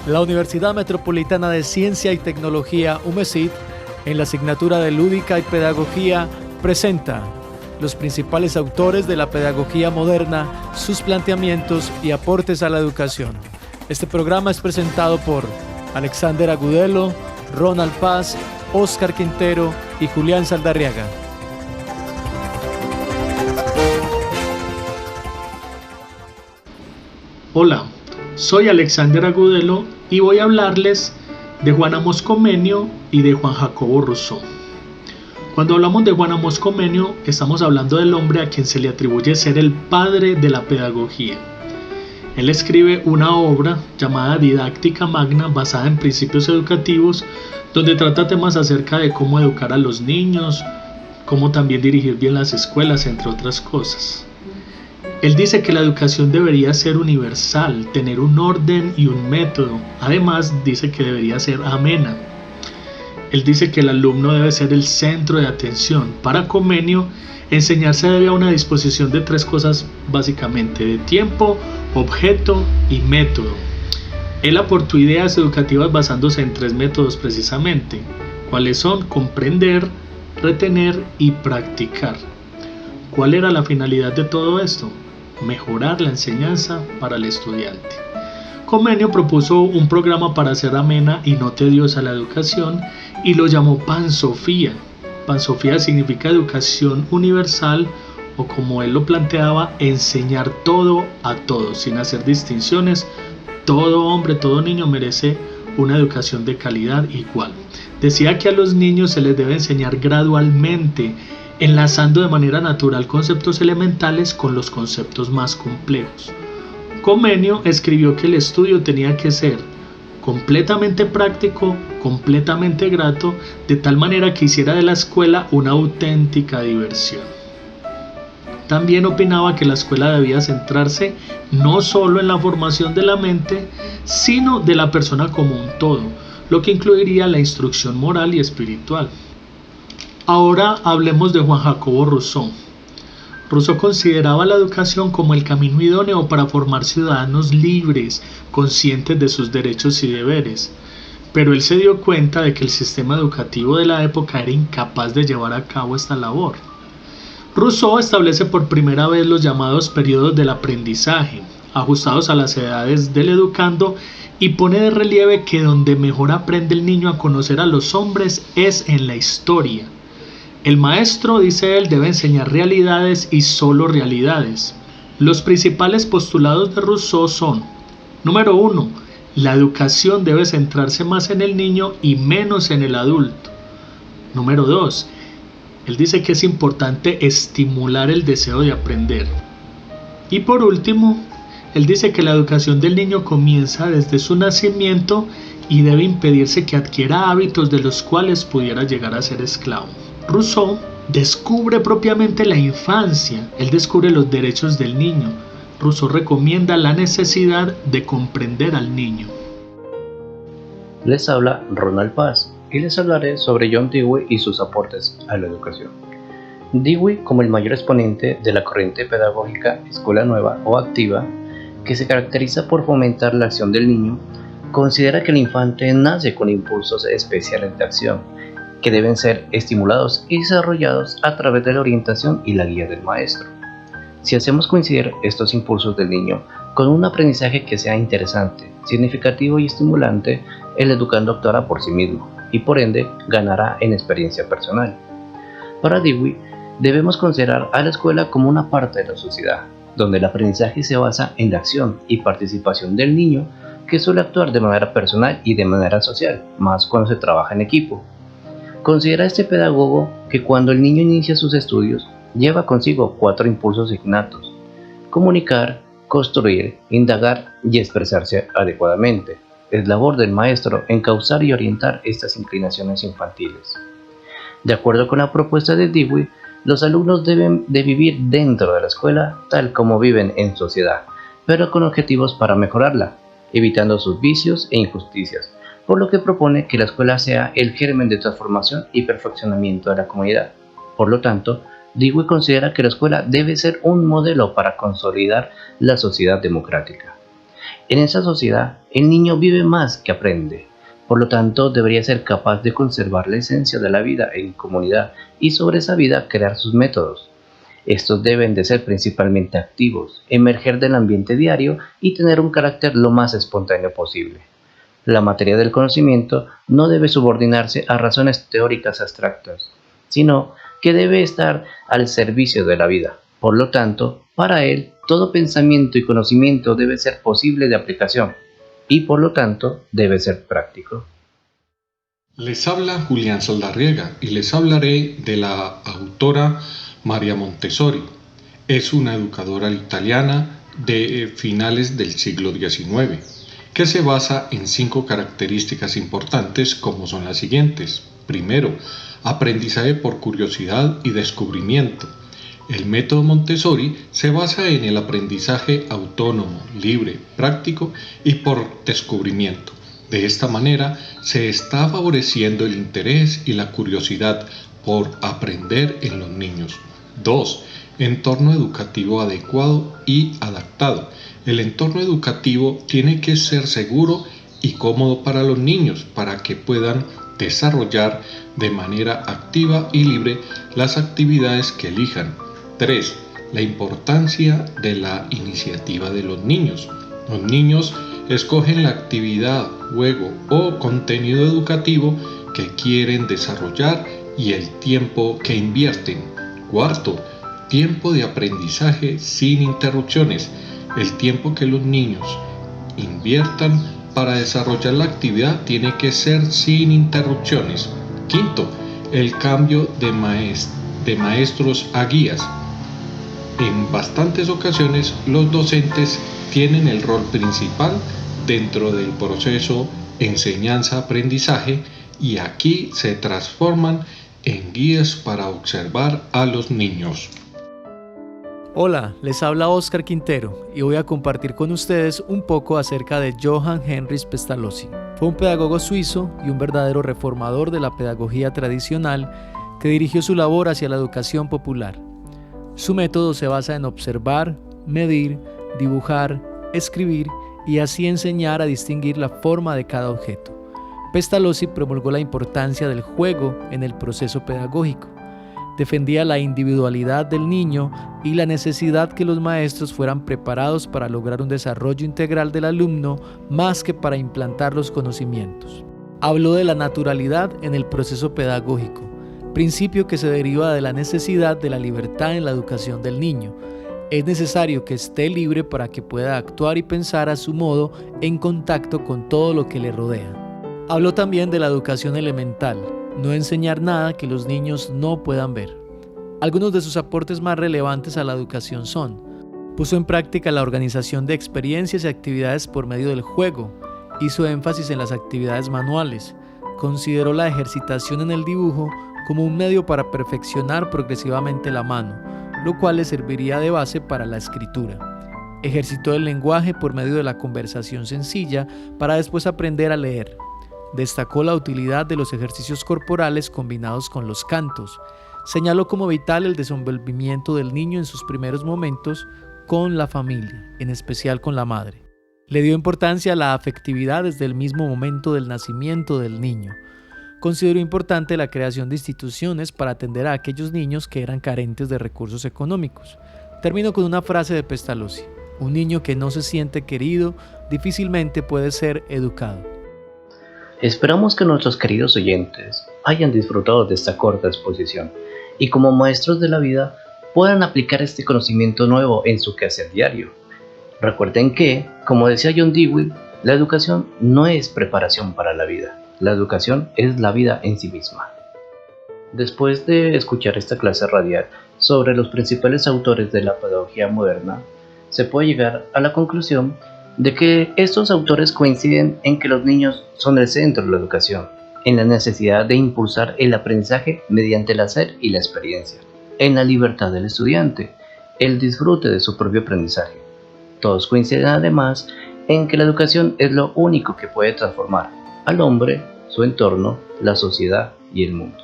La Universidad Metropolitana de Ciencia y Tecnología, UMECIT, en la asignatura de Lúdica y Pedagogía, presenta los principales autores de la pedagogía moderna, sus planteamientos y aportes a la educación. Este programa es presentado por Alexander Agudelo, Ronald Paz, Óscar Quintero y Julián Saldarriaga. Hola, soy Alexander Agudelo y voy a hablarles de Juan Amos Comenio y de Juan Jacobo Rousseau. Cuando hablamos de Juan Amos Comenio, estamos hablando del hombre a quien se le atribuye ser el padre de la pedagogía. Él escribe una obra llamada Didáctica Magna, basada en principios educativos, donde trata temas acerca de cómo educar a los niños, cómo también dirigir bien las escuelas, entre otras cosas. Él dice que la educación debería ser universal, tener un orden y un método. Además, dice que debería ser amena. Él dice que el alumno debe ser el centro de atención. Para Comenio, enseñar se debe a una disposición de tres cosas básicamente: de tiempo, objeto y método. Él aportó ideas educativas basándose en tres métodos precisamente, cuáles son: comprender, retener y practicar. ¿Cuál era la finalidad de todo esto? Mejorar la enseñanza para el estudiante. Comenio propuso un programa para hacer amena y no tediosa la educación y lo llamó Pansofía. Pansofía significa educación universal, o como él lo planteaba, enseñar todo a todos, sin hacer distinciones. Todo hombre, todo niño merece una educación de calidad igual. Decía que a los niños se les debe enseñar gradualmente, enlazando de manera natural conceptos elementales con los conceptos más complejos. Comenio escribió que el estudio tenía que ser completamente práctico, completamente grato, de tal manera que hiciera de la escuela una auténtica diversión. También opinaba que la escuela debía centrarse no solo en la formación de la mente, sino de la persona como un todo, lo que incluiría la instrucción moral y espiritual. Ahora hablemos de Juan Jacobo Rousseau. Rousseau consideraba la educación como el camino idóneo para formar ciudadanos libres, conscientes de sus derechos y deberes. Pero él se dio cuenta de que el sistema educativo de la época era incapaz de llevar a cabo esta labor. Rousseau establece por primera vez los llamados periodos del aprendizaje, ajustados a las edades del educando, y pone de relieve que donde mejor aprende el niño a conocer a los hombres es en la historia. El maestro, dice él, debe enseñar realidades y solo realidades. Los principales postulados de Rousseau son: número 1, la educación debe centrarse más en el niño y menos en el adulto. Número 2, él dice que es importante estimular el deseo de aprender. Y por último, él dice que la educación del niño comienza desde su nacimiento y debe impedirse que adquiera hábitos de los cuales pudiera llegar a ser esclavo. Rousseau descubre propiamente la infancia, él descubre los derechos del niño. Rousseau recomienda la necesidad de comprender al niño. Les habla Ronald Paz y les hablaré sobre John Dewey y sus aportes a la educación. Dewey, como el mayor exponente de la corriente pedagógica Escuela Nueva o Activa, que se caracteriza por fomentar la acción del niño, considera que el infante nace con impulsos especiales de acción, que deben ser estimulados y desarrollados a través de la orientación y la guía del maestro. Si hacemos coincidir estos impulsos del niño con un aprendizaje que sea interesante, significativo y estimulante, el educando actuará por sí mismo y por ende ganará en experiencia personal. Para Dewey, debemos considerar a la escuela como una parte de la sociedad, donde el aprendizaje se basa en la acción y participación del niño, que suele actuar de manera personal y de manera social, más cuando se trabaja en equipo. Considera este pedagogo que cuando el niño inicia sus estudios, lleva consigo 4 impulsos innatos: comunicar, construir, indagar y expresarse adecuadamente. Es labor del maestro encauzar y orientar estas inclinaciones infantiles. De acuerdo con la propuesta de Dewey, los alumnos deben de vivir dentro de la escuela tal como viven en sociedad, pero con objetivos para mejorarla, evitando sus vicios e injusticias, por lo que propone que la escuela sea el germen de transformación y perfeccionamiento de la comunidad. Por lo tanto, Dewey considera que la escuela debe ser un modelo para consolidar la sociedad democrática. En esa sociedad, el niño vive más que aprende. Por lo tanto, debería ser capaz de conservar la esencia de la vida en comunidad y sobre esa vida crear sus métodos. Estos deben de ser principalmente activos, emerger del ambiente diario y tener un carácter lo más espontáneo posible. La materia del conocimiento no debe subordinarse a razones teóricas abstractas, sino que debe estar al servicio de la vida. Por lo tanto, para él, todo pensamiento y conocimiento debe ser posible de aplicación y por lo tanto debe ser práctico. Les habla Julián Saldarriaga y les hablaré de la autora Maria Montessori. Es una educadora italiana de finales del siglo XIX, que se basa en 5 características importantes como son las siguientes. Primero, aprendizaje por curiosidad y descubrimiento. El método Montessori se basa en el aprendizaje autónomo, libre, práctico y por descubrimiento. De esta manera se está favoreciendo el interés y la curiosidad por aprender en los niños. 2. Entorno educativo adecuado y adaptado. El entorno educativo tiene que ser seguro y cómodo para los niños para que puedan desarrollar de manera activa y libre las actividades que elijan. 3. La importancia de la iniciativa de los niños. Los niños escogen la actividad, juego o contenido educativo que quieren desarrollar y el tiempo que invierten. 4. Tiempo de aprendizaje sin interrupciones. El tiempo que los niños inviertan para desarrollar la actividad tiene que ser sin interrupciones. 5. El cambio de maestros a guías. En bastantes ocasiones los docentes tienen el rol principal dentro del proceso enseñanza-aprendizaje y aquí se transforman en guías para observar a los niños. Hola, les habla Oscar Quintero y voy a compartir con ustedes un poco acerca de Johann Heinrich Pestalozzi. Fue un pedagogo suizo y un verdadero reformador de la pedagogía tradicional que dirigió su labor hacia la educación popular. Su método se basa en observar, medir, dibujar, escribir y así enseñar a distinguir la forma de cada objeto. Pestalozzi promulgó la importancia del juego en el proceso pedagógico. Defendía la individualidad del niño y la necesidad que los maestros fueran preparados para lograr un desarrollo integral del alumno más que para implantar los conocimientos. Habló de la naturalidad en el proceso pedagógico, principio que se deriva de la necesidad de la libertad en la educación del niño. Es necesario que esté libre para que pueda actuar y pensar a su modo en contacto con todo lo que le rodea. Habló también de la educación elemental, no enseñar nada que los niños no puedan ver. Algunos de sus aportes más relevantes a la educación son: puso en práctica la organización de experiencias y actividades por medio del juego, hizo énfasis en las actividades manuales, consideró la ejercitación en el dibujo como un medio para perfeccionar progresivamente la mano, lo cual le serviría de base para la escritura. Ejercitó el lenguaje por medio de la conversación sencilla para después aprender a leer. Destacó la utilidad de los ejercicios corporales combinados con los cantos. Señaló como vital el desenvolvimiento del niño en sus primeros momentos con la familia, en especial con la madre. Le dio importancia a la afectividad desde el mismo momento del nacimiento del niño. Consideró importante la creación de instituciones para atender a aquellos niños que eran carentes de recursos económicos. Termino con una frase de Pestalozzi: un niño que no se siente querido difícilmente puede ser educado. Esperamos que nuestros queridos oyentes hayan disfrutado de esta corta exposición y como maestros de la vida puedan aplicar este conocimiento nuevo en su quehacer diario. Recuerden que, como decía John Dewey, la educación no es preparación para la vida, la educación es la vida en sí misma. Después de escuchar esta clase radial sobre los principales autores de la pedagogía moderna, se puede llegar a la conclusión de que estos autores coinciden en que los niños son el centro de la educación, en la necesidad de impulsar el aprendizaje mediante el hacer y la experiencia, en la libertad del estudiante, el disfrute de su propio aprendizaje. Todos coinciden además en que la educación es lo único que puede transformar al hombre, su entorno, la sociedad y el mundo.